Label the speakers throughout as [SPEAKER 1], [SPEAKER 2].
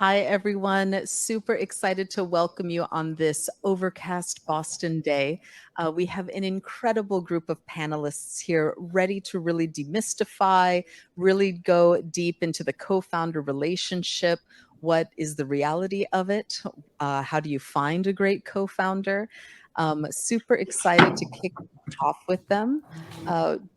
[SPEAKER 1] Hi, everyone. Super excited to welcome you on this overcast Boston day. We have an incredible group of panelists here ready to really demystify, really go deep into the co-founder relationship. What is the reality of it? How do you find a great co-founder? Super excited to kick off with them.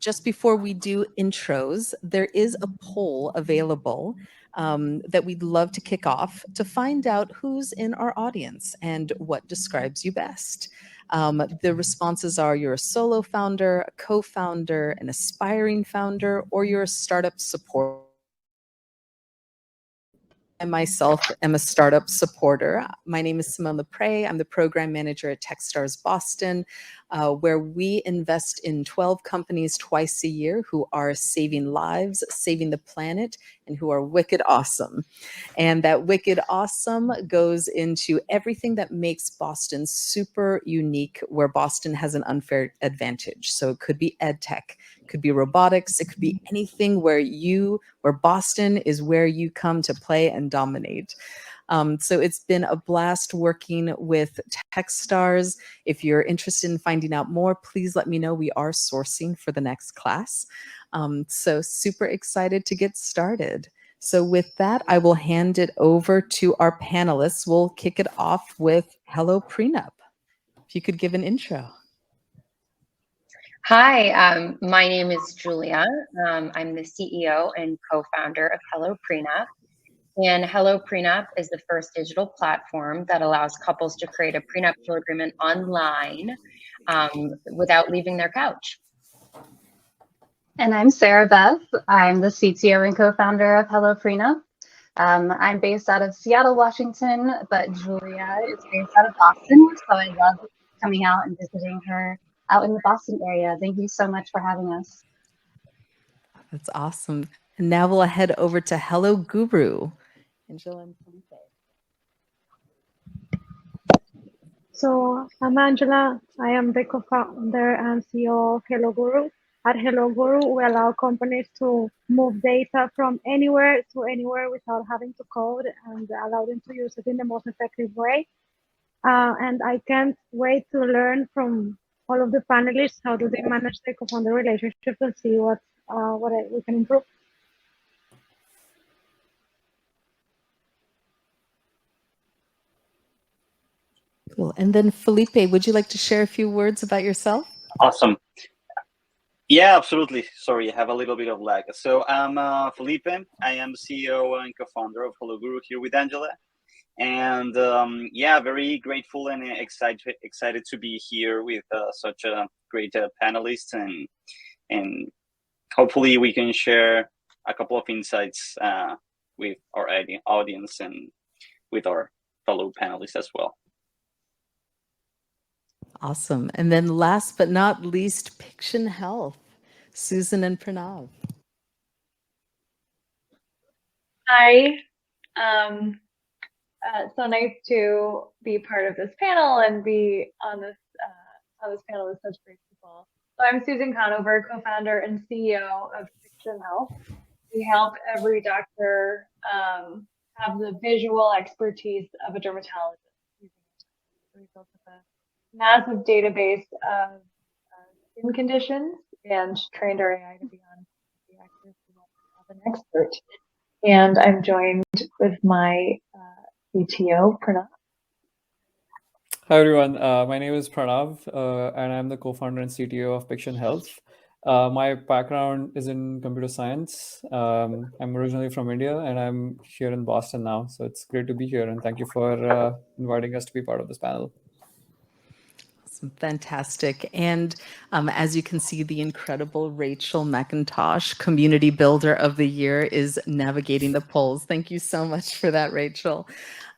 [SPEAKER 1] Just before we do intros, there is a poll available that we'd love to kick off to find out who's in our audience and what describes you best. The responses are you're a solo founder, a co-founder, an aspiring founder, or you're a startup supporter. I myself am a startup supporter. My name is Simone Lepre. I'm the program manager at Techstars Boston, where we invest in 12 companies twice a year who are saving lives, saving the planet, and who are wicked awesome. And that wicked awesome goes into everything that makes Boston super unique, where Boston has an unfair advantage. So it could be ed tech, it could be robotics, it could be anything where Boston is where you come to play and dominate. So it's been a blast working with Techstars. If you're interested in finding out more, please let me know. We are sourcing for the next class. So super excited to get started. So with that, I will hand it over to our panelists. We'll kick it off with Hello Prenup. If you could give an intro.
[SPEAKER 2] Hi, my name is Julia. I'm the CEO and co-founder of Hello Prenup. And Hello Prenup is the first digital platform that allows couples to create a prenuptial agreement online without leaving their couch.
[SPEAKER 3] And I'm Sarah Beth. I'm the CTO and co-founder of Hello Prenup. I'm based out of Seattle, Washington, but Julia is based out of Boston, so I love coming out and visiting her out in the Boston area. Thank you so much for having us.
[SPEAKER 1] That's awesome. And now we'll head over to Hello Guru. Angela and Felipe.
[SPEAKER 4] So I'm Angela. I am the co-founder and CEO of Hello Guru. At Hello Guru, we allow companies to move data from anywhere to anywhere without having to code and allow them to use it in the most effective way. And I can't wait to learn from all of the panelists how do they manage their co-founder relationships and see what we can improve.
[SPEAKER 1] Cool. And then Felipe, would you like to share a few words about yourself?
[SPEAKER 5] Awesome. Yeah, absolutely. Sorry, I have a little bit of lag. So I'm Felipe. I am CEO and co-founder of Hello Guru here with Angela. And yeah, very grateful and excited to be here with such a great panelist, and hopefully we can share a couple of insights with our audience and with our fellow panelists as well.
[SPEAKER 1] Awesome. And then last but not least, Piction Health, Susan and Pranav.
[SPEAKER 6] Hi. So nice to be part of this panel and be on this panel with such great people. So I'm Susan Conover, co-founder and CEO of Piction Health. We help every doctor have the visual expertise of a dermatologist. We built up a massive database of skin conditions and trained our AI to be on the accuracy of an expert. And I'm joined with my CTO, Pranav.
[SPEAKER 7] Hi, everyone. My name is Pranav, and I'm the co-founder and CTO of Piction Health. My background is in computer science. I'm originally from India, and I'm here in Boston now. So it's great to be here, and thank you for inviting us to be part of this panel.
[SPEAKER 1] Fantastic. And as you can see, the incredible Rachel McIntosh, Community Builder of the Year, is navigating the polls. Thank you so much for that, Rachel.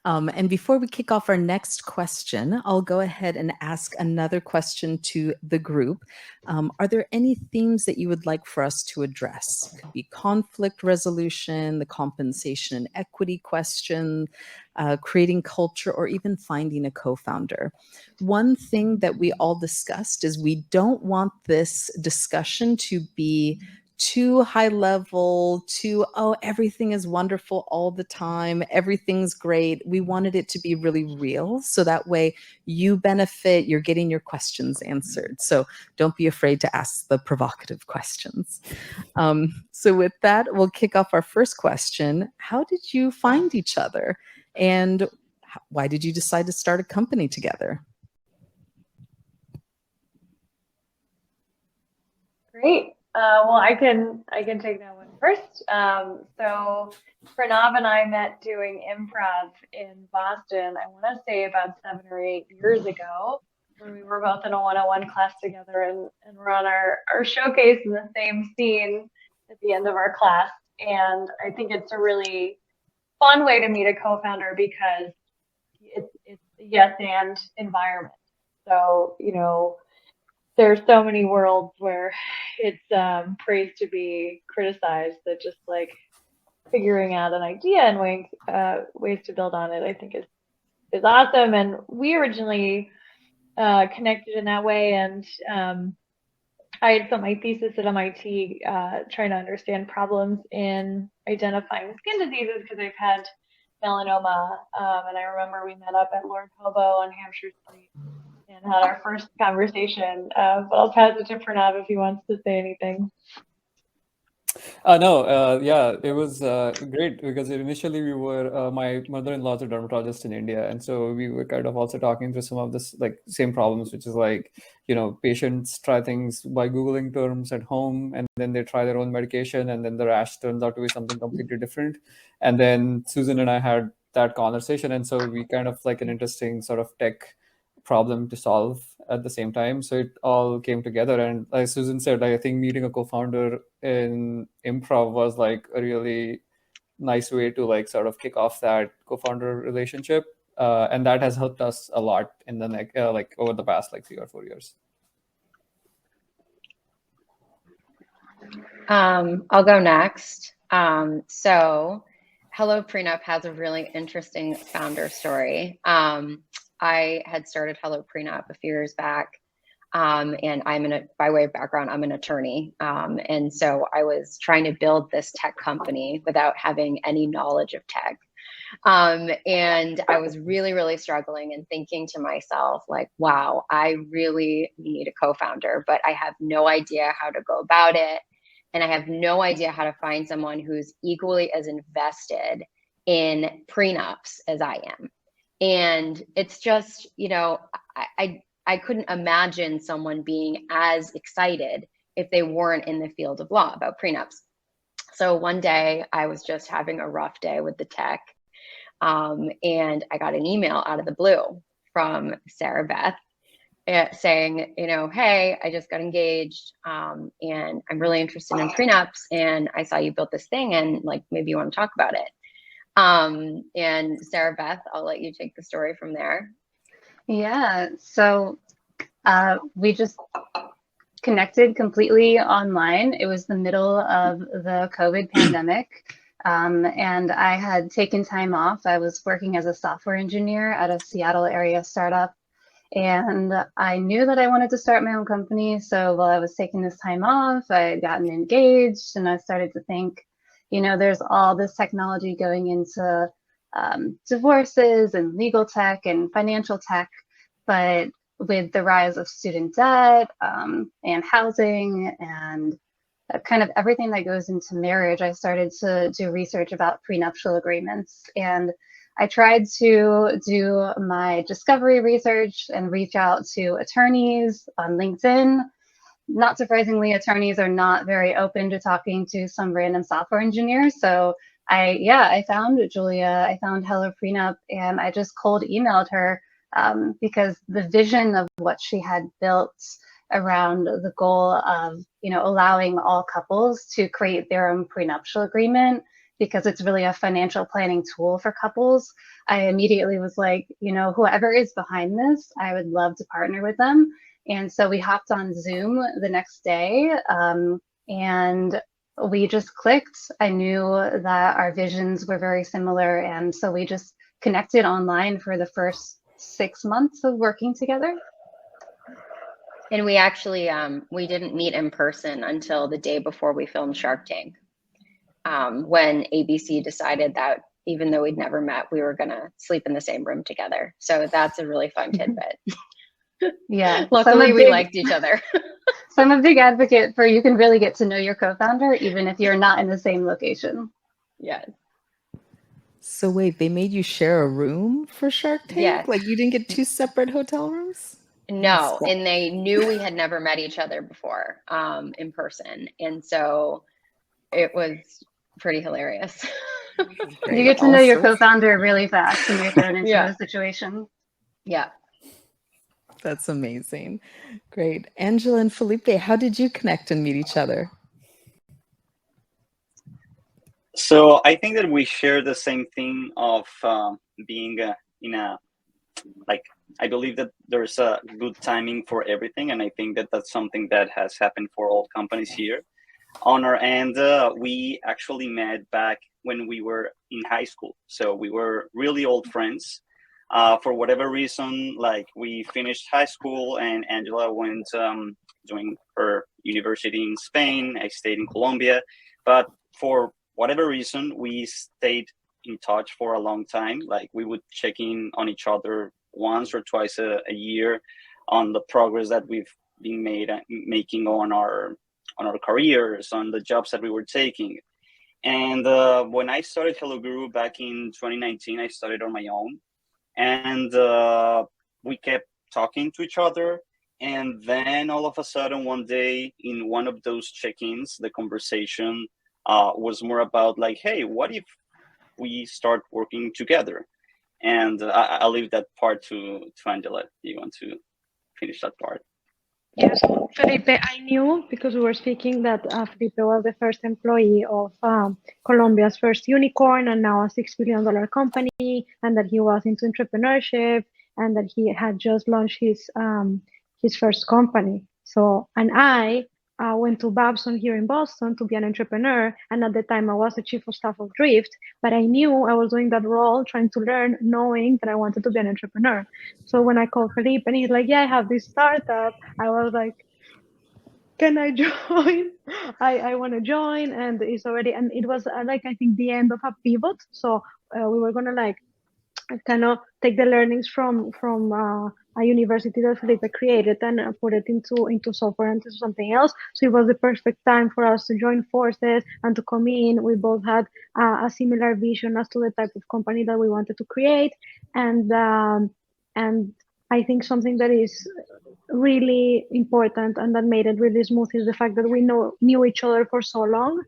[SPEAKER 1] And before we kick off our next question, I'll go ahead and ask another question to the group. Are there any themes that you would like for us to address? It could be conflict resolution, the compensation and equity question, creating culture, or even finding a co-founder. One thing that we all discussed is we don't want this discussion to be too high level, too, oh, everything is wonderful all the time, everything's great. We wanted it to be really real. So that way you benefit, you're getting your questions answered. So don't be afraid to ask the provocative questions. So with that, we'll kick off our first question. How did you find each other? And why did you decide to start a company together?
[SPEAKER 6] Great. Well, I can take that one first. So Pranav and I met doing improv in Boston. I want to say about 7 or 8 years ago, when we were both in a 101 class together, and we're on our showcase in the same scene at the end of our class. And I think it's a really fun way to meet a co-founder because it's a yes and environment. So, you know, there's so many worlds where it's praised to be criticized, that just like figuring out an idea and ways to build on it, I think is awesome. And we originally connected in that way. And I had spent my thesis at MIT trying to understand problems in identifying skin diseases because I've had melanoma. And I remember we met up at Lord Hobo on Hampshire Street and had our first conversation. But I'll pass it to Pranav if he wants to say anything.
[SPEAKER 7] No, yeah, it was great because initially we were, my mother-in-law's a dermatologist in India. And so we were kind of also talking through some of this, like, same problems, which is like, you know, patients try things by Googling terms at home, and then they try their own medication, and then the rash turns out to be something completely different. And then Susan and I had that conversation. And so we kind of like an interesting sort of tech problem to solve at the same time. So it all came together. And like Susan said, I think meeting a co-founder in improv was like a really nice way to like sort of kick off that co-founder relationship. And that has helped us a lot in the like over the past like 3 or 4 years.
[SPEAKER 2] I'll go next. So Hello Prenup has a really interesting founder story. I had started Hello Prenup a few years back, and by way of background, I'm an attorney. And so I was trying to build this tech company without having any knowledge of tech. And I was really, really struggling and thinking to myself, like, wow, I really need a co-founder, but I have no idea how to go about it. And I have no idea how to find someone who's equally as invested in prenups as I am. And it's just, you know, I couldn't imagine someone being as excited if they weren't in the field of law about prenups. So one day I was just having a rough day with the tech. And I got an email out of the blue from Sarah Beth saying, you know, hey, I just got engaged, and I'm really interested in prenups, and I saw you built this thing, and like, maybe you want to talk about it. And Sarah Beth, I'll let you take the story from there.
[SPEAKER 3] Yeah, so we just connected completely online. It was the middle of the COVID pandemic, and I had taken time off. I was working as a software engineer at a Seattle area startup, and I knew that I wanted to start my own company. So while I was taking this time off, I had gotten engaged, and I started to think, you know, there's all this technology going into divorces and legal tech and financial tech, but with the rise of student debt and housing and kind of everything that goes into marriage, I started to do research about prenuptial agreements. And I tried to do my discovery research and reach out to attorneys on LinkedIn. Not surprisingly, attorneys are not very open to talking to some random software engineer. So I found Julia, I found Hello Prenup, and I just cold emailed her because the vision of what she had built around the goal of, you know, allowing all couples to create their own prenuptial agreement, because it's really a financial planning tool for couples. I immediately was like, you know, whoever is behind this, I would love to partner with them. And so we hopped on Zoom the next day, and we just clicked. I knew that our visions were very similar, and so we just connected online for the first 6 months of working together.
[SPEAKER 2] And we actually we didn't meet in person until the day before we filmed Shark Tank, when ABC decided that even though we'd never met, we were gonna sleep in the same room together. So that's a really fun tidbit.
[SPEAKER 3] Yeah.
[SPEAKER 2] Luckily, we liked each other.
[SPEAKER 3] So I'm a big advocate for you can really get to know your co-founder even if you're not in the same location.
[SPEAKER 2] Yes.
[SPEAKER 1] So wait, they made you share a room for Shark Tank?
[SPEAKER 2] Yes.
[SPEAKER 1] Like you didn't get 2 separate hotel rooms?
[SPEAKER 2] No, and they knew we had never met each other before in person. And so it was pretty hilarious.
[SPEAKER 3] You get to know your co-founder really fast when you're thrown into
[SPEAKER 2] Yeah.
[SPEAKER 3] those situations.
[SPEAKER 2] Yeah.
[SPEAKER 1] That's amazing. Great. Angela and Felipe, how did you connect and meet each other?
[SPEAKER 5] So I think that we share the same thing of being in a, like, I believe that there's a good timing for everything. And I think that that's something that has happened for all companies here. On our end, we actually met back when we were in high school. So we were really old friends. For whatever reason, like we finished high school and Angela went doing her university in Spain. I stayed in Colombia. But for whatever reason, we stayed in touch for a long time. Like we would check in on each other once or twice a year on the progress that we've been making on our careers, on the jobs that we were taking. And when I started Hello Guru back in 2019, I started on my own. And we kept talking to each other. And then all of a sudden, one day in one of those check-ins, the conversation was more about like, hey, what if we start working together? And I'll leave that part to Angela. Do you want to finish that part?
[SPEAKER 4] Yeah, so Felipe, I knew because we were speaking that Felipe was the first employee of Colombia's first unicorn and now a $6 billion company, and that he was into entrepreneurship and that he had just launched his first company. So, and I went to Babson here in Boston to be an entrepreneur, and at the time I was the chief of staff of Drift, but I knew I was doing that role, trying to learn, knowing that I wanted to be an entrepreneur. So when I called Felipe and he's like, yeah, I have this startup, I was like, can I join? I want to join. And it's already, and it was like, I think the end of a pivot. So we were going to like kind of take the learnings from a university that Felipe created and put it into software and into something else. So it was the perfect time for us to join forces and to come in. We both had a similar vision as to the type of company that we wanted to create, and I think something that is really important and that made it really smooth is the fact that we knew each other for so long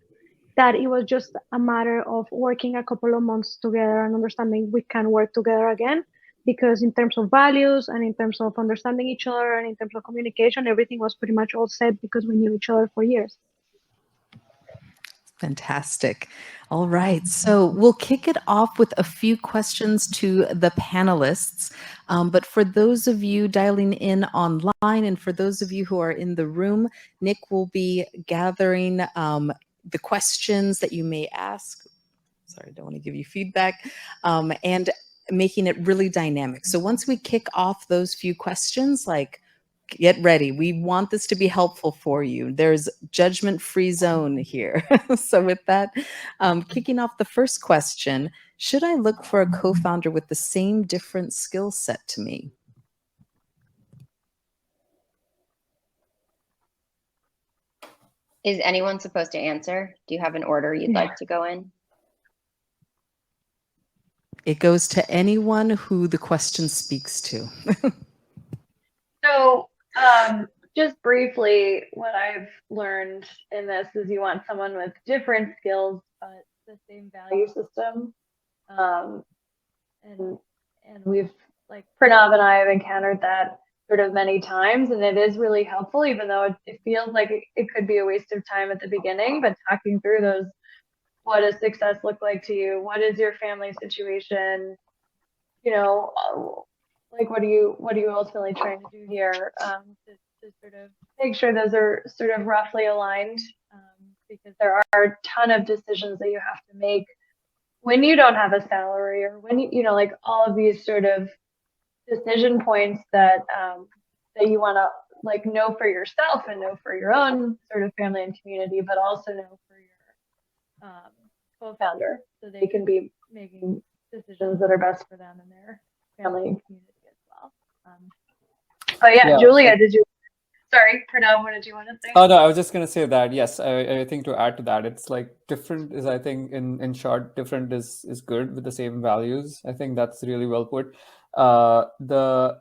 [SPEAKER 4] that it was just a matter of working a couple of months together and understanding we can work together again, because in terms of values and in terms of understanding each other and in terms of communication, everything was pretty much all set because we knew each other for years.
[SPEAKER 1] Fantastic. All right. So we'll kick it off with a few questions to the panelists. But for those of you dialing in online and for those of you who are in the room, Nick will be gathering the questions that you may ask. Sorry, I don't want to give you feedback. And making it really dynamic. So once we kick off those few questions, like, get ready. We want this to be helpful for you. There's judgment-free zone here. So with that, kicking off the first question, should I look for a co-founder with the same different skill set to me?
[SPEAKER 2] Is anyone supposed to answer? Do you have an order you'd like to go in?
[SPEAKER 1] It goes to anyone who the question speaks to.
[SPEAKER 6] So, just briefly, what I've learned in this is you want someone with different skills, but the same value system. And we've, like, Pranav and I have encountered that sort of many times, and it is really helpful, even though it feels like it could be a waste of time at the beginning, but talking through those, what does success look like to you? What is your family situation? You know, like what are you ultimately trying to do here, to sort of make sure those are sort of roughly aligned, because there are a ton of decisions that you have to make when you don't have a salary, or when you like all of these sort of decision points that that you want to like know for yourself and know for your own sort of family and community, but also know for your co-founder, so they can be making decisions that are best for them and their family and community as well. But yeah,
[SPEAKER 7] Yeah.
[SPEAKER 6] Julia, did you? Sorry, Pranav, what did you want to say?
[SPEAKER 7] Oh no, I was just gonna say that yes, I think to add to that, it's like different is I think in short, different is good with the same values. I think that's really well put. The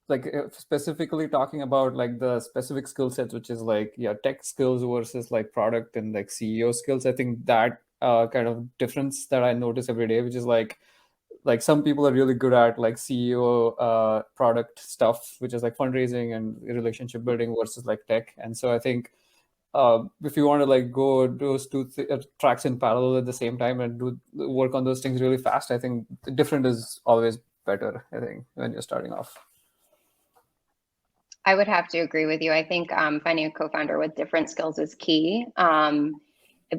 [SPEAKER 7] like specifically talking about like the specific skill sets, which is like yeah, tech skills versus like product and like CEO skills. I think that kind of difference that I notice every day, which is like some people are really good at like CEO product stuff, which is like fundraising and relationship building versus like tech. And so I think if you want to like go those two tracks in parallel at the same time and do work on those things really fast, I think different is always better. I think when you're starting off.
[SPEAKER 2] I would have to agree with you. I think finding a co-founder with different skills is key.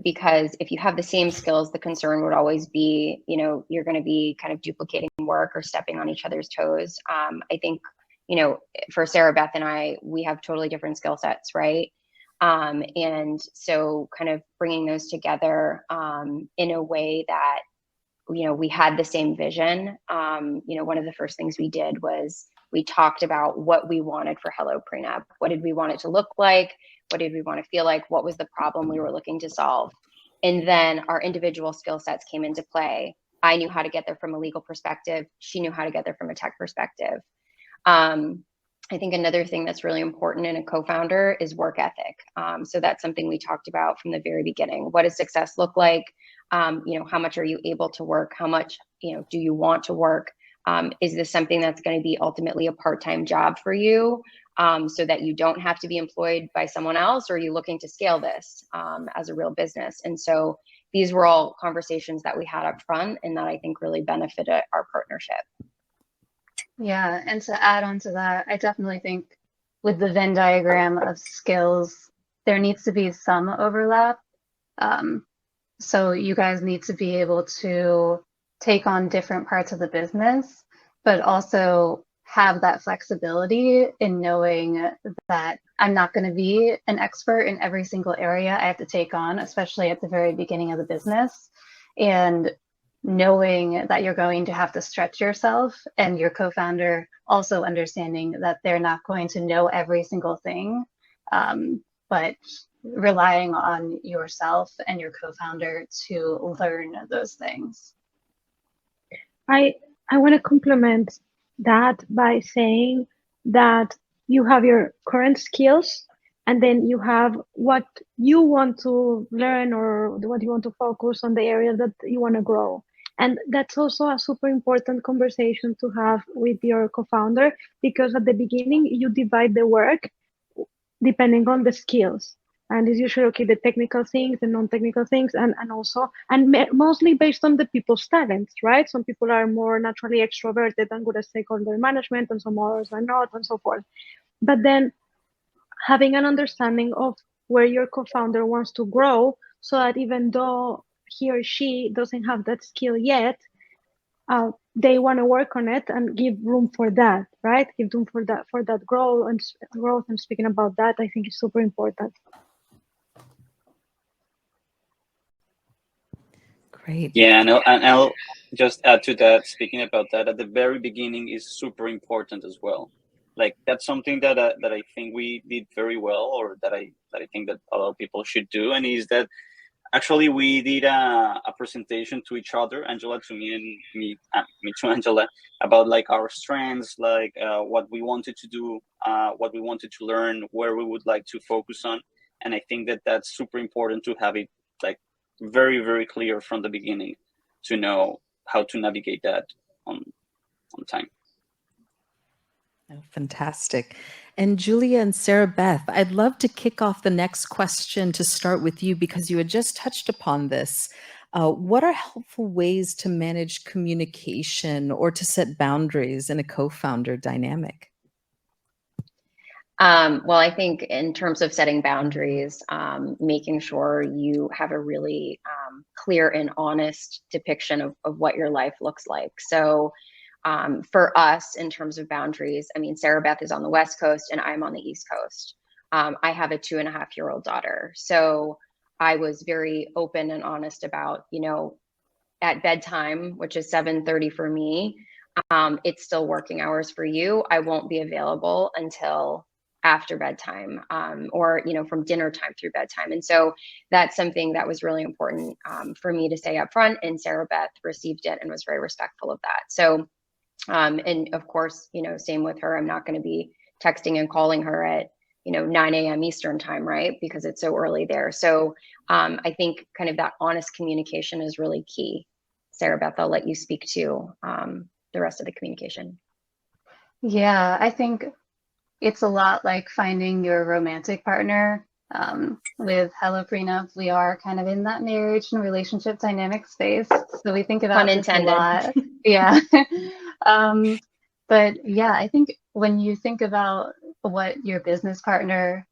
[SPEAKER 2] Because if you have the same skills, the concern would always be, you know, you're going to be kind of duplicating work or stepping on each other's toes. I think, you know, for Sarah Beth and I, we have totally different skill sets, right? And so kind of bringing those together in a way that, you know, we had the same vision. You know, one of the first things we did was we talked about what we wanted for Hello Prenup. What did we want it to look like? What did we want to feel like? What was the problem we were looking to solve? And then our individual skill sets came into play. I knew how to get there from a legal perspective. She knew how to get there from a tech perspective. I think another thing that's really important in a co-founder is work ethic. So that's something we talked about from the very beginning. What does success look like? You know, how much are you able to work? How much, you know, do you want to work? Is this something that's going to be ultimately a part-time job for you, so that you don't have to be employed by someone else? Or are you looking to scale this as a real business? And so these were all conversations that we had up front and that I think really benefited our partnership.
[SPEAKER 3] Yeah, and to add on to that, I definitely think with the Venn diagram of skills, there needs to be some overlap. So you guys need to be able to take on different parts of the business, but also have that flexibility in knowing that I'm not going to be an expert in every single area I have to take on, especially at the very beginning of the business. And knowing that you're going to have to stretch yourself, and your co-founder also understanding that they're not going to know every single thing, but relying on yourself and your co-founder to learn those things.
[SPEAKER 4] I want to complement that by saying that you have your current skills, and then you have what you want to learn or what you want to focus on, the area that you want to grow. And that's also a super important conversation to have with your co-founder, because at the beginning you divide the work depending on the skills. And it's usually, okay, the technical things, the non-technical things, and mostly based on the people's talents, right? Some people are more naturally extroverted and good at stakeholder management, and some others are not, and so forth. But then having an understanding of where your co-founder wants to grow, so that even though he or she doesn't have that skill yet, they want to work on it and give room for that, right? Give room for that growth. And speaking about that, I think is super important.
[SPEAKER 1] Great.
[SPEAKER 5] Yeah, and I'll just add to that. Speaking about that, at the very beginning is super important as well. Like that's something that I think we did very well, or that I think that a lot of people should do, and is that actually we did a presentation to each other, Angela to me and me to Angela, about like our strengths, like what we wanted to do, what we wanted to learn, where we would like to focus on, and I think that that's super important to have it like very, very clear from the beginning to know how to navigate that on time.
[SPEAKER 1] Oh, fantastic. And Julia and Sarah Beth, I'd love to kick off the next question to start with you, because you had just touched upon this. What are helpful ways to manage communication or to set boundaries in a co-founder dynamic?
[SPEAKER 2] Well, I think in terms of setting boundaries, making sure you have a really clear and honest depiction of what your life looks like. So For us, in terms of boundaries, I mean, Sarah Beth is on the West Coast and I'm on the East Coast. I have a 2.5-year-old daughter. So I was very open and honest about, at bedtime, which is 7:30 for me, it's still working hours for you. I won't be available until after bedtime, or from dinner time through bedtime. And so that's something that was really important for me to say up front, and Sarah Beth received it and was very respectful of that. So and of course, same with her. I'm not going to be texting and calling her at 9 a.m. Eastern time, right? Because it's so early there. So I think kind of that honest communication is really key. Sarah Beth, I'll let you speak to the rest of the communication.
[SPEAKER 3] Yeah, I think it's a lot like finding your romantic partner. With Hello Prenup, we are kind of in that marriage and relationship dynamic space. So we think about this a lot. Yeah. But yeah, I think when you think about what your business partner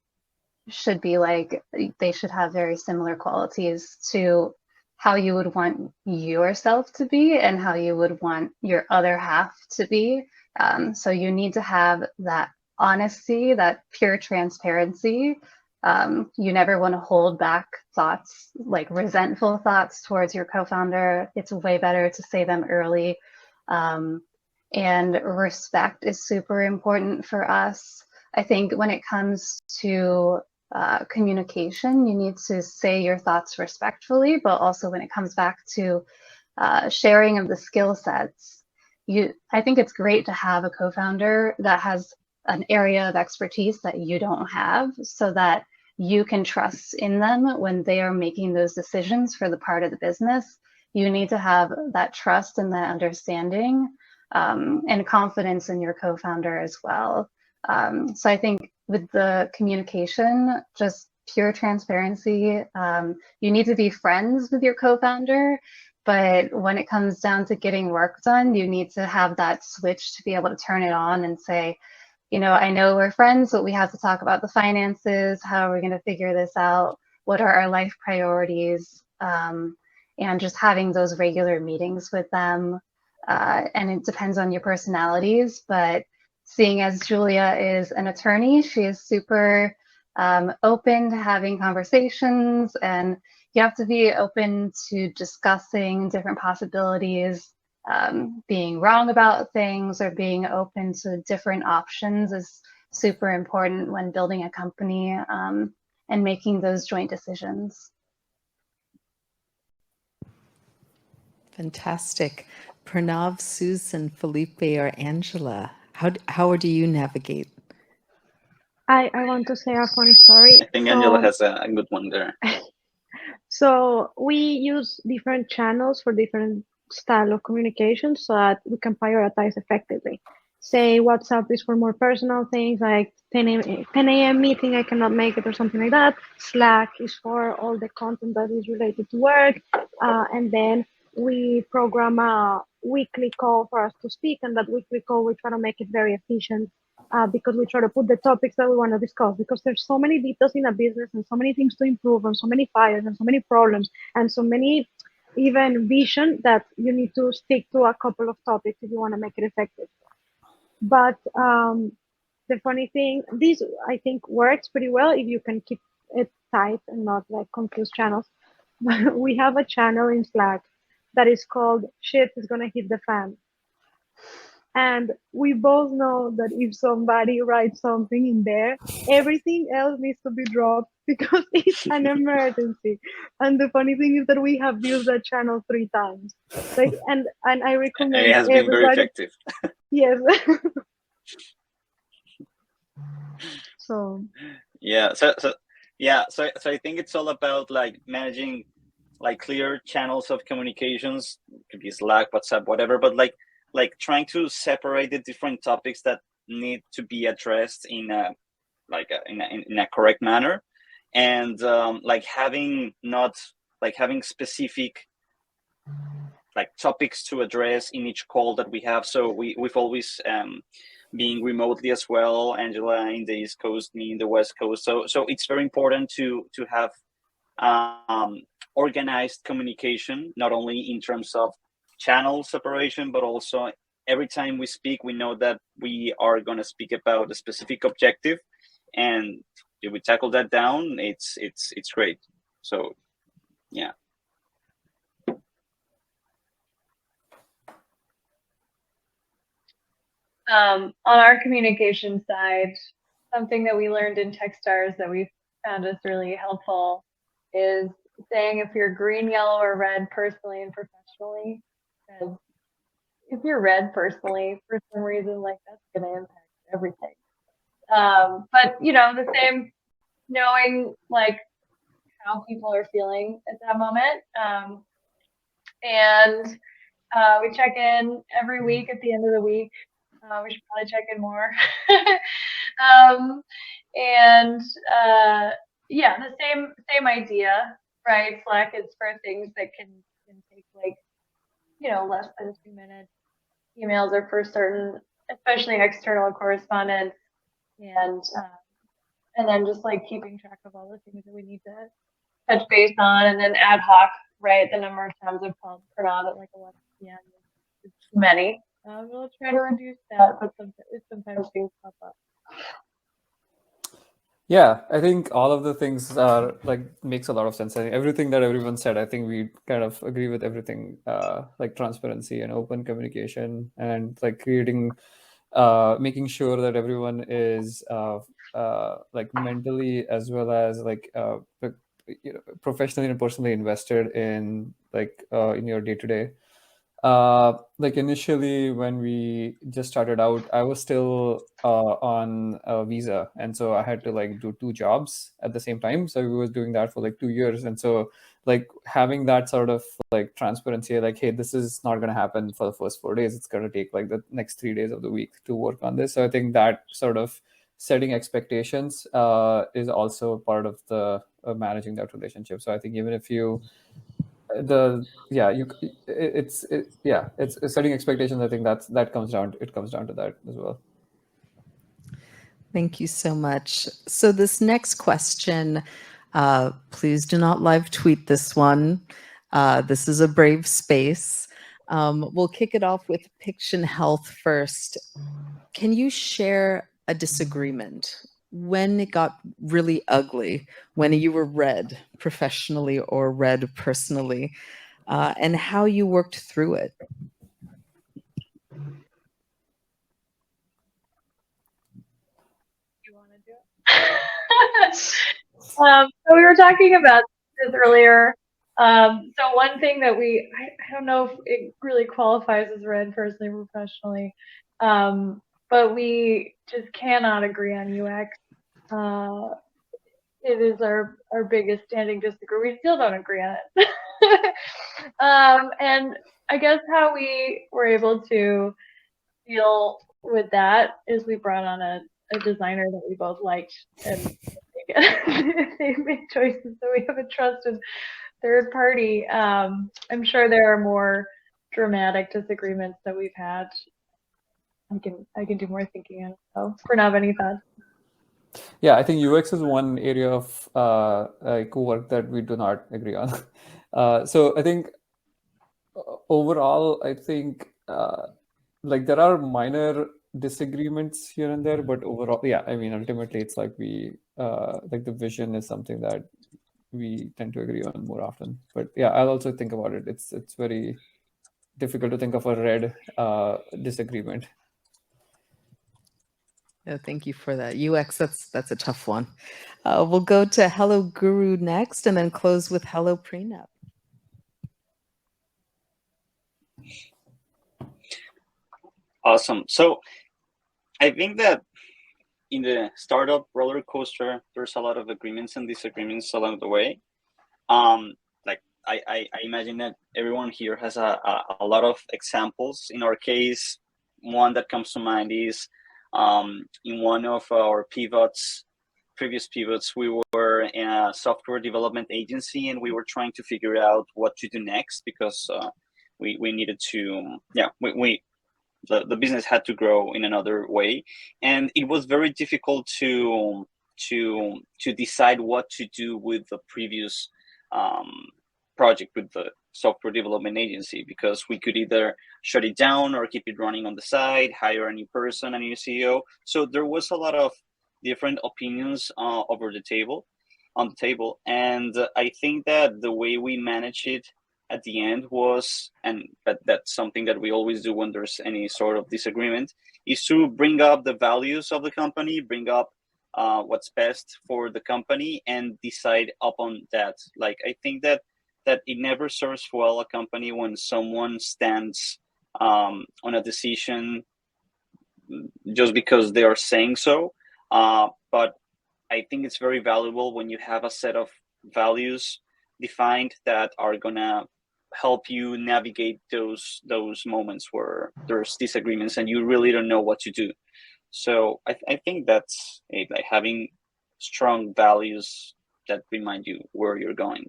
[SPEAKER 3] should be like, they should have very similar qualities to how you would want yourself to be and how you would want your other half to be. So you need to have that honesty, that pure transparency. You never want to hold back thoughts, like resentful thoughts towards your co-founder. It's way better to say them early. And respect is super important for us. I think when it comes to communication, you need to say your thoughts respectfully, but also when it comes back to sharing of the skill sets, I think it's great to have a co-founder that has an area of expertise that you don't have, so that you can trust in them when they are making those decisions for the part of the business. You need to have that trust and that understanding and confidence in your co-founder as well. So I think with the communication, just pure transparency. You need to be friends with your co-founder, but when it comes down to getting work done, you need to have that switch to be able to turn it on and say, I know we're friends, but we have to talk about the finances. How are we going to figure this out? What are our life priorities? And just having those regular meetings with them. And it depends on your personalities, but seeing as Julia is an attorney, she is super open to having conversations, and you have to be open to discussing different possibilities. Being wrong about things or being open to different options is super important when building a company and making those joint decisions.
[SPEAKER 1] Fantastic. Pranav, Susan, Felipe, or Angela, how do you navigate?
[SPEAKER 4] I want to say a funny story.
[SPEAKER 5] I think Angela has a good one there.
[SPEAKER 4] So we use different channels for different style of communication so that we can prioritize effectively. Say WhatsApp is for more personal things like 10 a.m. meeting, I cannot make it or something like that. Slack is for all the content that is related to work. And then we program a weekly call for us to speak, and that weekly call, we try to make it very efficient because we try to put the topics that we want to discuss, because there's so many details in a business and so many things to improve and so many fires and so many problems and so many even vision that you need to stick to a couple of topics if you want to make it effective. But the funny thing, this I think works pretty well if you can keep it tight and not like confuse channels. But we have a channel in Slack that is called Shit is Gonna Hit the Fan. And we both know that if somebody writes something in there, everything else needs to be dropped because it's an emergency. And the funny thing is that we have used that channel 3 times. Like, and I recommend
[SPEAKER 5] it has been very effective.
[SPEAKER 4] Yes. So
[SPEAKER 5] I think it's all about like managing like clear channels of communications. It could be Slack, WhatsApp, whatever, but like trying to separate the different topics that need to be addressed in a correct manner, and having specific like topics to address in each call that we have. So we've always being remotely as well, Angela in the East Coast, me in the West Coast. So it's very important to have organized communication, not only in terms of channel separation, but also every time we speak, we know that we are going to speak about a specific objective, and if we tackle that down, it's great. So yeah.
[SPEAKER 6] On our communication side, something that we learned in Techstars that we found is really helpful is saying if you're green, yellow, or red personally and professionally. Because if you're red personally, for some reason, like that's going to impact everything. But you know, the same, knowing like how people are feeling at that moment. And we check in every week at the end of the week. We should probably check in more. And yeah, the same idea, right? Slack is for things that can take like, you know, less than 2 minutes. Emails are for certain, especially external correspondence, and then just like keeping track of all the things that we need to touch base on, and then ad hoc, right? The number of times I've called Pranav at like 11 p.m. is too many. We'll try to reduce that, but sometimes things pop up.
[SPEAKER 7] Yeah, I think all of the things are like makes a lot of sense. I think everything that everyone said, I think we kind of agree with everything, like transparency and open communication, and like creating, making sure that everyone is like mentally as well as like you know, professionally and personally invested in like in your day to day. Like initially when we just started out, I was still on a visa, and so I had to like do 2 jobs at the same time. So we was doing that for like 2 years, and so like having that sort of like transparency, like, hey, this is not going to happen for the first 4 days. It's going to take like the next 3 days of the week to work on this. So I think that sort of setting expectations is also part of the managing that relationship. So I think even if you the yeah you it's setting expectations. I think that comes down to that as well.
[SPEAKER 1] Thank you so much. So this next question, please do not live tweet this one. This is a brave space. We'll kick it off with Piction Health first. Can you share a disagreement when it got really ugly, when you were red professionally or red personally, and how you worked through it?
[SPEAKER 6] You want to do it? So we were talking about this earlier. So one thing that I don't know if it really qualifies as red personally, professionally, but we just cannot agree on UX. It is our biggest standing disagreement. We still don't agree on it. And I guess how we were able to deal with that is we brought on a designer that we both liked, and they make choices, so we have a trusted third party. I'm sure there are more dramatic disagreements that we've had. I can do more thinking on it. So, Pranav, any thoughts?
[SPEAKER 7] Yeah, I think UX is one area of like work that we do not agree on. So I think overall, I think like there are minor disagreements here and there, but overall, yeah, I mean, ultimately, it's like we like the vision is something that we tend to agree on more often. But yeah, I'll also think about it. It's very difficult to think of a red disagreement.
[SPEAKER 1] Oh, thank you for that. UX, that's a tough one. We'll go to Hello Guru next, and then close with Hello Prenup.
[SPEAKER 5] Awesome. So I think that in the startup roller coaster, there's a lot of agreements and disagreements along the way. Like I imagine that everyone here has a lot of examples. In our case, one that comes to mind is in one of our previous pivots, we were in a software development agency, and we were trying to figure out what to do next because we needed to, the business had to grow in another way, and it was very difficult to decide what to do with the previous project, with software development agency, because we could either shut it down or keep it running on the side, hire a new person, a new CEO. So there was a lot of different opinions over the table, on the table, and I think that the way we manage it at the end was, and that's something that we always do when there's any sort of disagreement, is to bring up the values of the company, bring up what's best for the company, and decide upon that. Like, I think that it never serves well a company when someone stands on a decision just because they are saying so. But I think it's very valuable when you have a set of values defined that are gonna help you navigate those moments where there's disagreements and you really don't know what to do. So I think that's it, like having strong values that remind you where you're going.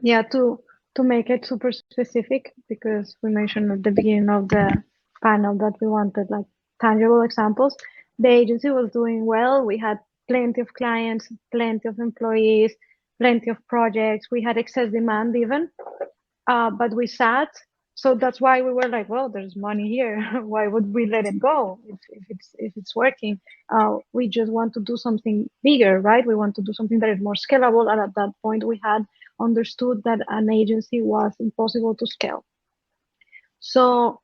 [SPEAKER 4] Yeah, to make it super specific, because we mentioned at the beginning of the panel that we wanted like tangible examples. The agency was doing well. We had plenty of clients, plenty of employees, plenty of projects. We had excess demand even, but we sat. So that's why we were like, well, there's money here. Why would we let it go if it's working? We just want to do something bigger, right? We want to do something that is more scalable. And at that point, we had understood that an agency was impossible to scale. So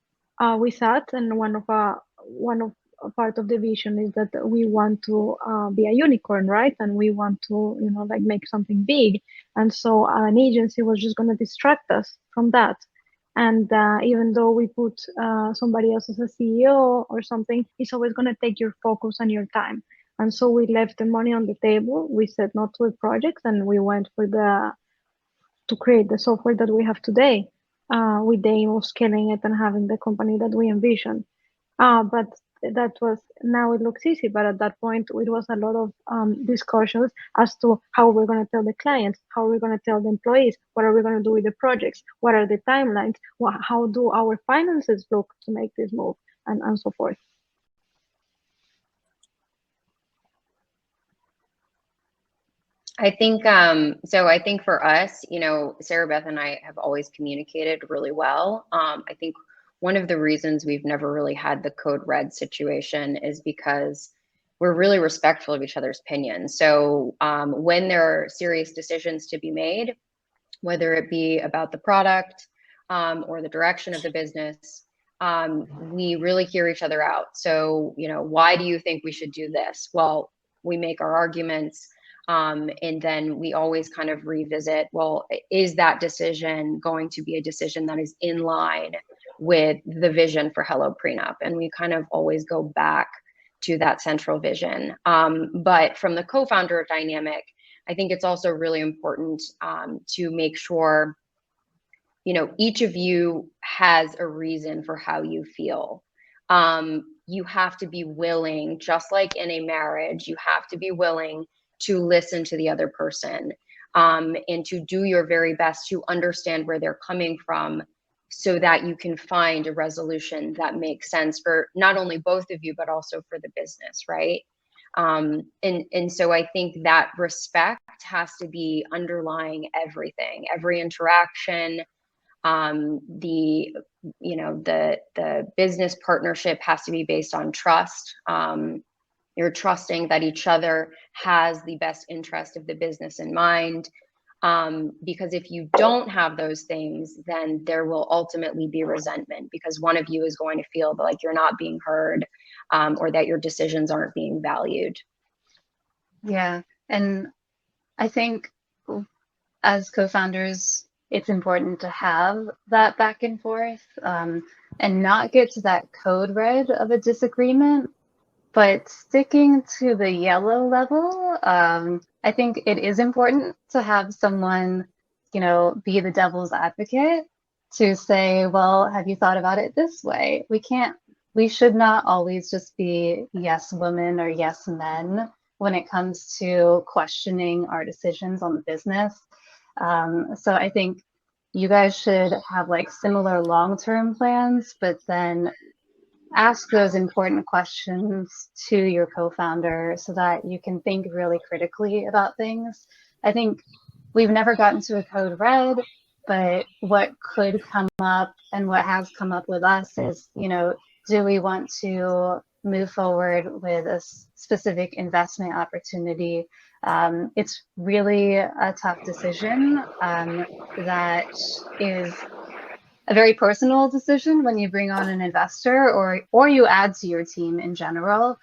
[SPEAKER 4] we sat, and one of a part of the vision is that we want to be a unicorn, right? And we want to, like make something big. And so an agency was just going to distract us from that. And even though we put somebody else as a CEO or something, it's always going to take your focus and your time. And so we left the money on the table. We said not to the projects, and we went to create the software that we have today, with the aim of scaling it and having the company that we envision. But that was, now it looks easy, but at that point it was a lot of discussions as to how we're going to tell the clients, how we're going to tell the employees, what are we going to do with the projects, what are the timelines, how do our finances look to make this move, and so forth.
[SPEAKER 2] I think so. I think for us, Sarah Beth and I have always communicated really well. I think one of the reasons we've never really had the code red situation is because we're really respectful of each other's opinions. So when there are serious decisions to be made, whether it be about the product or the direction of the business, we really hear each other out. So, why do you think we should do this? Well, we make our arguments. And then we always kind of revisit, well, is that decision going to be a decision that is in line with the vision for Hello Prenup? And we kind of always go back to that central vision. But from the co-founder dynamic, I think it's also really important to make sure, each of you has a reason for how you feel. You have to be willing, just like in a marriage, you have to be willing to listen to the other person, and to do your very best to understand where they're coming from, so that you can find a resolution that makes sense for not only both of you, but also for the business, right? And so I think that respect has to be underlying everything, every interaction. The business partnership has to be based on trust. You're trusting that each other has the best interest of the business in mind. Because if you don't have those things, then there will ultimately be resentment, because one of you is going to feel like you're not being heard, or that your decisions aren't being valued.
[SPEAKER 3] Yeah, and I think as co-founders, it's important to have that back and forth, and not get to that code red of a disagreement, but sticking to the yellow level. I think it is important to have someone, be the devil's advocate, to say, well, have you thought about it this way? We should not always just be yes women or yes men when it comes to questioning our decisions on the business. So I think you guys should have like similar long-term plans, but then ask those important questions to your co-founder so that you can think really critically about things. I think we've never gotten to a code red, But what could come up and what has come up with us is, do we want to move forward with a specific investment opportunity? It's really a tough decision that is a very personal decision when you bring on an investor or you add to your team in general.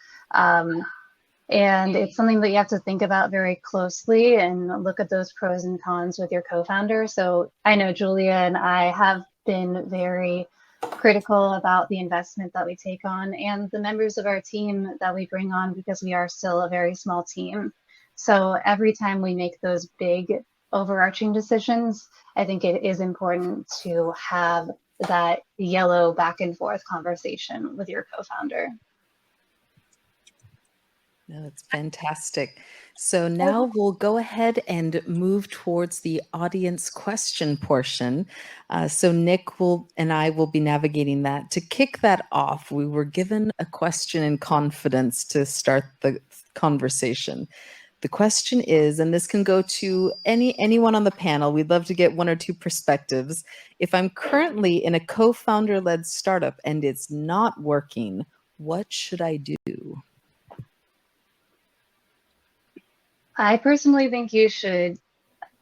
[SPEAKER 3] And it's something that you have to think about very closely and look at those pros and cons with your co-founder. So I know Julia and I have been very critical about the investment that we take on and the members of our team that we bring on, because we are still a very small team. So every time we make those big overarching decisions, I think it is important to have that yellow back and forth conversation with your co-founder.
[SPEAKER 1] No, that's fantastic. So now we'll go ahead and move towards the audience question portion. So Nick and I will be navigating that. To kick that off, we were given a question in confidence to start the conversation. The question is, and this can go to anyone on the panel, we'd love to get one or two perspectives. If I'm currently in a co-founder-led startup and it's not working, what should I do?
[SPEAKER 3] I personally think you should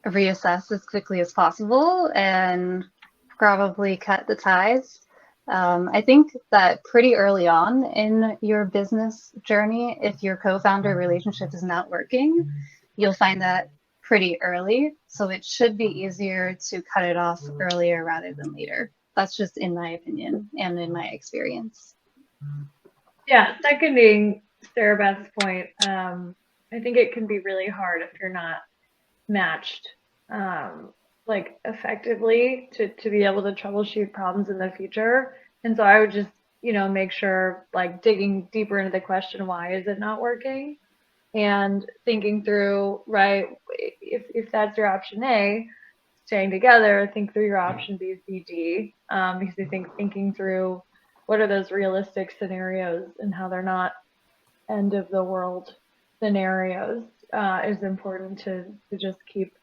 [SPEAKER 3] reassess as quickly as possible and probably cut the ties. I think that pretty early on in your business journey, if your co-founder relationship is not working, you'll find that pretty early. So it should be easier to cut it off earlier rather than later. That's just in my opinion and in my experience.
[SPEAKER 6] Yeah, seconding Sarah Beth's point, I think it can be really hard if you're not matched like effectively to be able to troubleshoot problems in the future. And so I would just, make sure like digging deeper into the question, why is it not working? And thinking through, right, if that's your option A, staying together, think through your option B, C, D, because I think thinking through what are those realistic scenarios and how they're not end of the world scenarios is important to just keep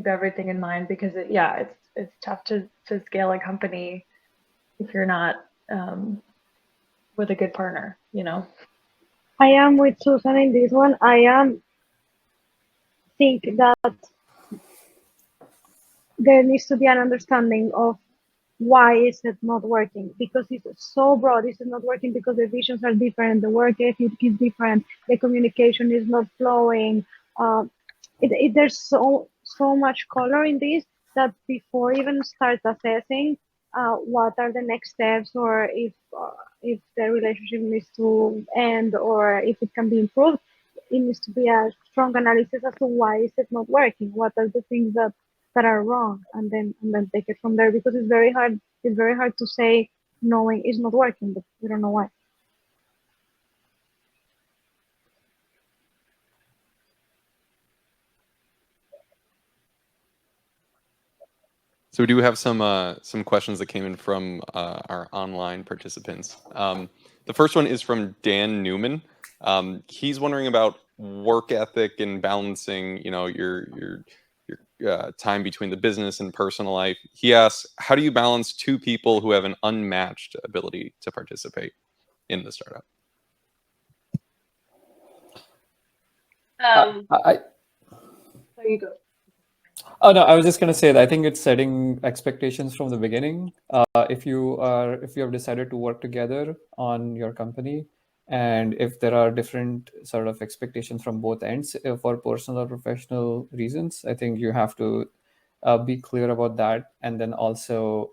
[SPEAKER 6] everything in mind, because it's tough to scale a company if you're not with a good partner,
[SPEAKER 4] I am with Susan in this one. I think that there needs to be an understanding of why is it not working, because it's so broad. It's not working because the visions are different, the work ethic is different, the communication is not flowing. There's so much color in this that before even start assessing what are the next steps, or if the relationship needs to end or if it can be improved, it needs to be a strong analysis as to why is it not working, what are the things that are wrong, and then take it from there, because it's very hard to say knowing it's not working, but we don't know why.
[SPEAKER 8] So we do have some questions that came in from our online participants. The first one is from Dan Newman. He's wondering about work ethic and balancing, your time between the business and personal life. He asks, how do you balance two people who have an unmatched ability to participate in the startup?
[SPEAKER 6] So you go.
[SPEAKER 7] Oh no, I was just going to say that I think it's setting expectations from the beginning. If you have decided to work together on your company, and if there are different sort of expectations from both ends for personal or professional reasons, I think you have to be clear about that, and then also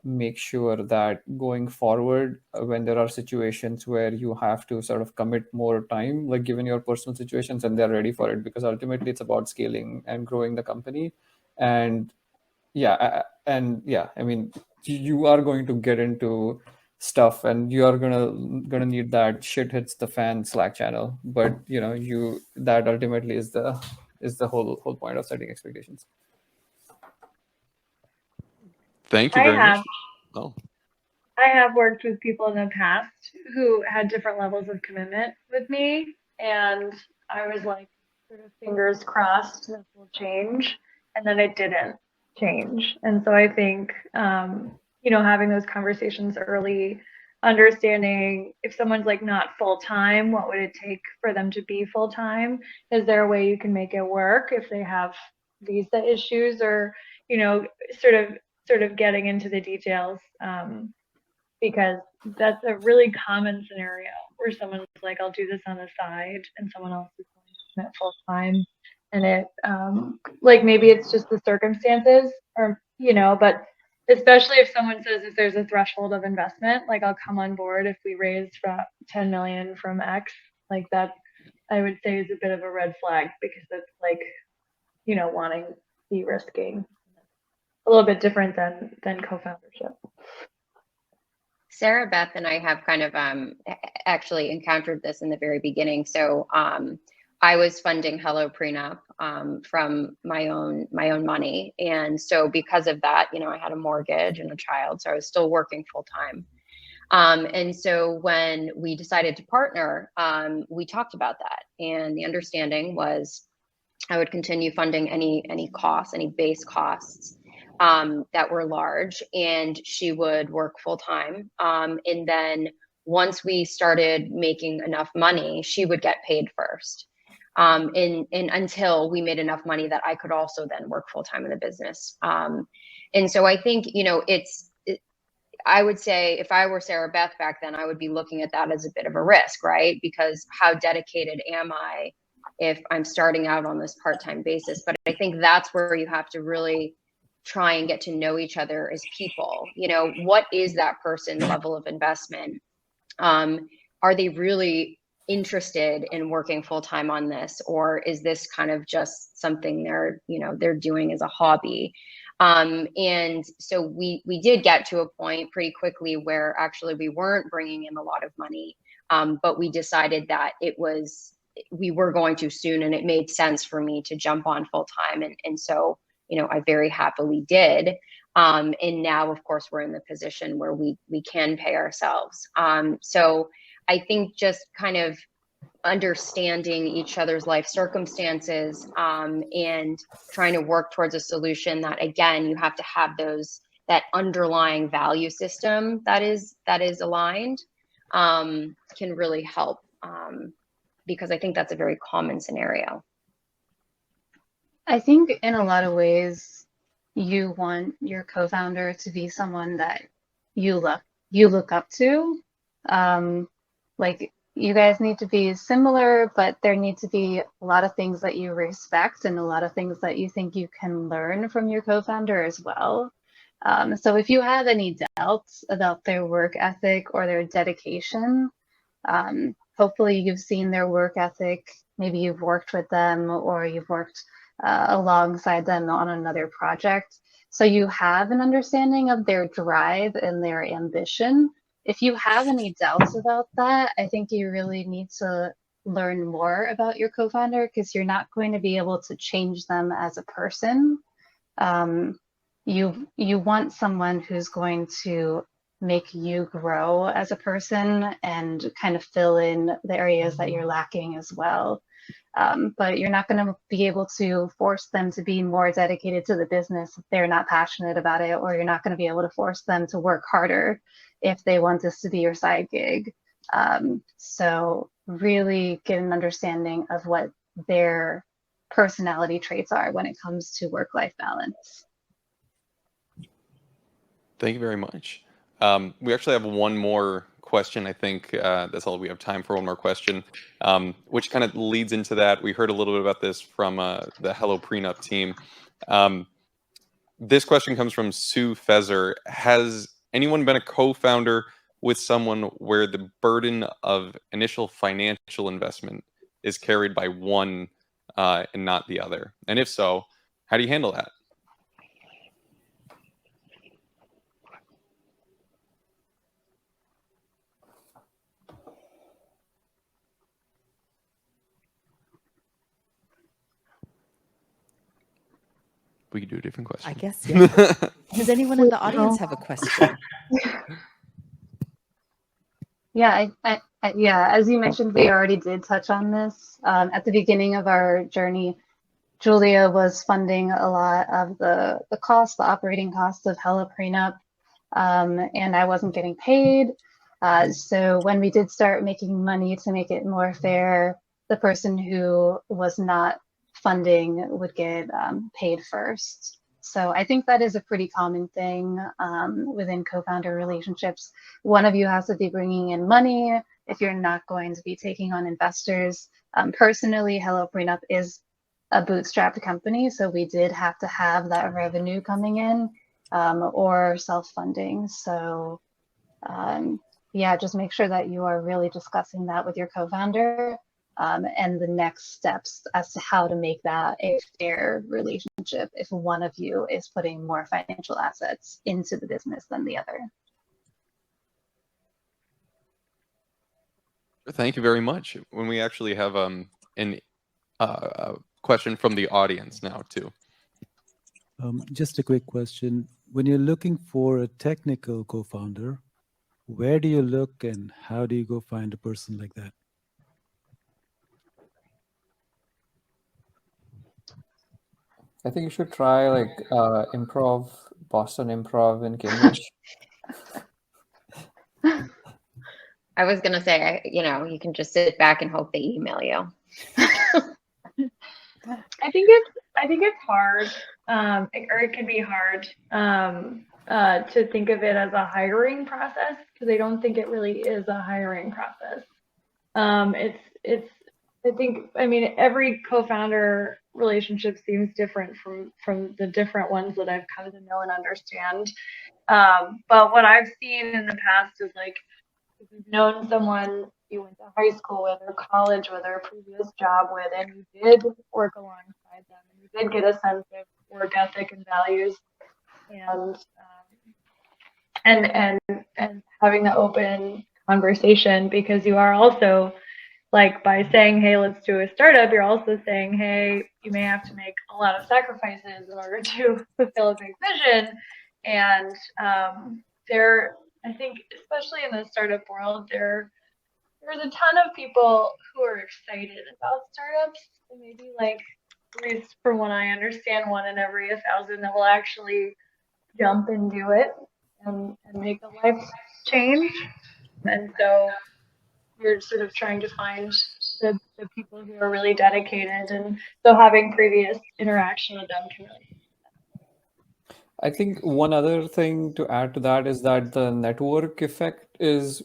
[SPEAKER 7] make sure that going forward, when there are situations where you have to sort of commit more time, like given your personal situations, and they're ready for it, because ultimately it's about scaling and growing the company. And I mean, you are going to get into stuff, and you are gonna need that shit hits the fan Slack channel. But that ultimately is the whole point of setting expectations.
[SPEAKER 8] Thank you very much.
[SPEAKER 6] I have worked with people in the past who had different levels of commitment with me, and I was like, sort of fingers crossed this will change, and then it didn't. change. And so I think, having those conversations early, understanding if someone's like not full time, what would it take for them to be full time? Is there a way you can make it work if they have visa issues, or sort of getting into the details, because that's a really common scenario where someone's like, I'll do this on the side, and someone else is going to commit full time. And it, like, maybe it's just the circumstances, or, but especially if someone says if there's a threshold of investment, like, I'll come on board if we raise from 10 million from X, like that, I would say is a bit of a red flag, because it's like, wanting de-risking. A little bit different than co-foundership.
[SPEAKER 2] Sarah Beth and I have kind of actually encountered this in the very beginning. So I was funding Hello Prenup from my own money, and so because of that, I had a mortgage and a child, so I was still working full time. And so when we decided to partner, we talked about that, and the understanding was I would continue funding any costs, any base costs that were large, and she would work full time. And then once we started making enough money, she would get paid first. And until we made enough money that I could also then work full time in the business. And so I think, I would say if I were Sarah Beth back then, I would be looking at that as a bit of a risk, right? Because how dedicated am I if I'm starting out on this part-time basis? But I think that's where you have to really try and get to know each other as people. What is that person's level of investment? Are they really interested in working full-time on this, or is this kind of just something they're doing as a hobby? And so we did get to a point pretty quickly where actually we weren't bringing in a lot of money, but we decided that we were going to soon, and it made sense for me to jump on full-time, and so I very happily did. And now, of course, we're in the position where we can pay ourselves. So I think just kind of understanding each other's life circumstances, and trying to work towards a solution that, again, you have to have that underlying value system that is aligned, can really help, because I think that's a very common scenario.
[SPEAKER 3] I think in a lot of ways, you want your co-founder to be someone that you look up to. Like, you guys need to be similar, but there need to be a lot of things that you respect and a lot of things that you think you can learn from your co-founder as well. So if you have any doubts about their work ethic or their dedication, hopefully you've seen their work ethic. Maybe you've worked with them, or you've worked alongside them on another project. So you have an understanding of their drive and their ambition. If you have any doubts about that, I think you really need to learn more about your co-founder, because you're not going to be able to change them as a person. You want someone who's going to make you grow as a person and kind of fill in the areas that you're lacking as well. But you're not going to be able to force them to be more dedicated to the business if they're not passionate about it, or you're not going to be able to force them to work harder if they want this to be your side gig. So really get an understanding of what their personality traits are when it comes to work-life balance.
[SPEAKER 8] Thank you very much. We actually have one more question. I think that's all we have time for. One more question, which kind of leads into that. We heard a little bit about this from the Hello Prenup team. This question comes from Sue Fezer. Has anyone been a co-founder with someone where the burden of initial financial investment is carried by one and not the other? And if so, how do you handle that? We could do a different question.
[SPEAKER 1] I guess, yeah. Does anyone in the audience have a question?
[SPEAKER 3] Yeah, yeah. As you mentioned, we already did touch on this at the beginning of our journey. Julia was funding a lot of the operating costs of Hello Prenup, and I wasn't getting paid. So when we did start making money to make it more fair, the person who was not funding would get paid first. So I think that is a pretty common thing within co-founder relationships. One of you has to be bringing in money if you're not going to be taking on investors. Personally, Hello Prenup is a bootstrapped company, so we did have to have that revenue coming in or self-funding. So yeah, just make sure that you are really discussing that with your co-founder and the next steps as to how to make that a fair relationship if one of you is putting more financial assets into the business than the other.
[SPEAKER 8] Thank you very much. When we actually have a question from the audience now too.
[SPEAKER 9] Just a quick question. When you're looking for a technical co-founder, where do you look and how do you go find a person like that?
[SPEAKER 7] I think you should try like improv, Boston Improv in Cambridge.
[SPEAKER 2] I was gonna say, you can just sit back and hope they email you.
[SPEAKER 6] I think it's hard, or it can be hard to think of it as a hiring process, because I don't think it really is a hiring process. I mean, every co-founder relationship seems different from the different ones that I've come to know and understand. But what I've seen in the past is, like, if you've known someone you went to high school with or college with or a previous job with, and you did work alongside them, and you did get a sense of work ethic and values, and having the open conversation, because you are also, like, by saying, hey, let's do a startup, you're also saying, hey, you may have to make a lot of sacrifices in order to fulfill a big vision. And I think, especially in the startup world, there's a ton of people who are excited about startups. And maybe, like, at least from what I understand, 1 in every 1,000 that will actually jump and do it and make a life change. And so you're sort of trying to find the people who are really dedicated, and so having previous interaction with them can really.
[SPEAKER 7] I think one other thing to add to that is that the network effect is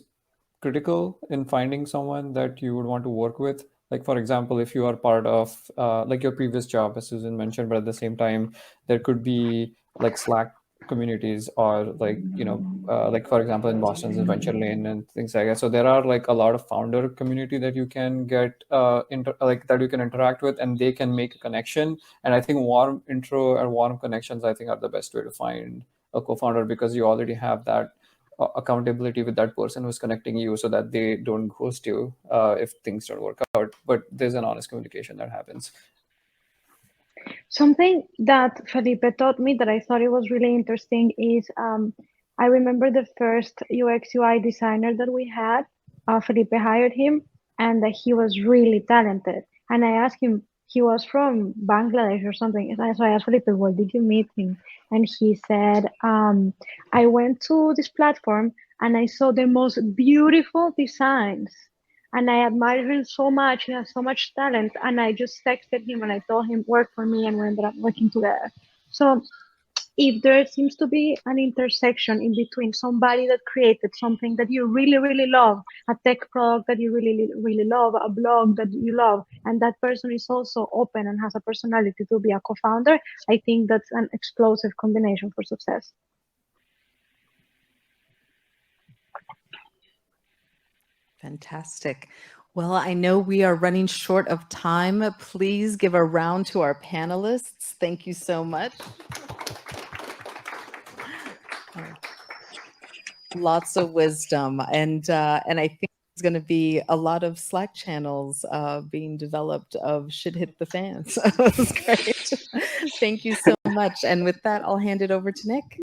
[SPEAKER 7] critical in finding someone that you would want to work with. Like, for example, if you are part of like your previous job, as Susan mentioned, but at the same time, there could be like Slack communities, or like, like, for example, in Boston's Venture Lane and things like that. So there are like a lot of founder community that you can get that you can interact with, and they can make a connection. And I think warm intro and warm connections, I think, are the best way to find a co-founder, because you already have that accountability with that person who's connecting you, so that they don't ghost you if things don't work out. But there's an honest communication that happens.
[SPEAKER 4] Something that Felipe taught me that I thought it was really interesting is I remember the first UX UI designer that we had. Felipe hired him, and he was really talented. And I asked him, he was from Bangladesh or something. So I asked Felipe, where did you meet him? And he said, I went to this platform and I saw the most beautiful designs. And I admire him so much. He has so much talent. And I just texted him and I told him, work for me, and we ended up working together. So if there seems to be an intersection in between somebody that created something that you really, really love, a tech product that you really, really love, a blog that you love, and that person is also open and has a personality to be a co-founder, I think that's an explosive combination for success.
[SPEAKER 1] Fantastic. Well, I know we are running short of time. Please give a round to our panelists. Thank you so much. Lots of wisdom, and I think there's going to be a lot of Slack channels being developed of shit hit the fan. So that was great. Thank you so much. And with that, I'll hand it over to Nick.